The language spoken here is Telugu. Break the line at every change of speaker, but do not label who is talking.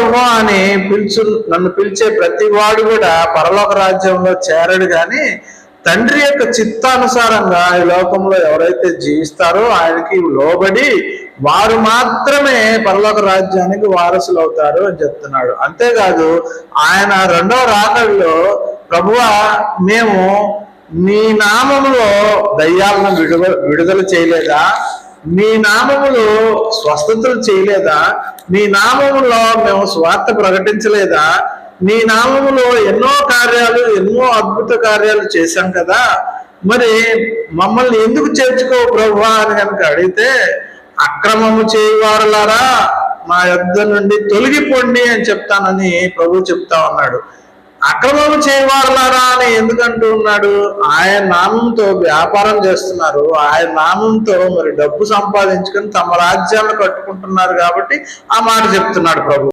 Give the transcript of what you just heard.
ప్రభు అని నన్ను పిలిచే ప్రతి వాడు కూడా పరలోక రాజ్యంలో చేరడు గాని తండ్రి యొక్క చిత్తానుసారంగా ఈ లోకంలో ఎవరైతే జీవిస్తారో ఆయనకి లోబడి వారు మాత్రమే పరలోక రాజ్యానికి వారసులు అవుతారు అని చెప్తున్నాడు. అంతేకాదు ఆయన రెండవ రాకడలో ప్రభువా మేము నీ నామములో దయ్యాలను విడుదల చేయలేదా, నీ నామములో స్వస్థతలు చేయలేదా, నీ నామములో మేము స్వార్థ ప్రకటించలేదా, నీ నామములో ఎన్నో కార్యాలు ఎన్నో అద్భుత కార్యాలు చేశాం కదా, మరి మమ్మల్ని ఎందుకు చేర్చుకోవు ప్రభువా అని కనుక అడిగితే అక్రమము చేయవారులారా మా యొద్ద నుండి తొలగిపోండి అని చెప్తానని ప్రభు చెప్తా ఉన్నాడు. అక్రమము చేయవారులారా అని ఎందుకంటూ ఉన్నాడు? ఆయన నామంతో వ్యాపారం చేస్తున్నారు, ఆయన నామంతో మరి డబ్బు సంపాదించుకొని తమ రాజ్యాలను కట్టుకుంటున్నారు కాబట్టి ఆ మాట చెప్తున్నాడు ప్రభు.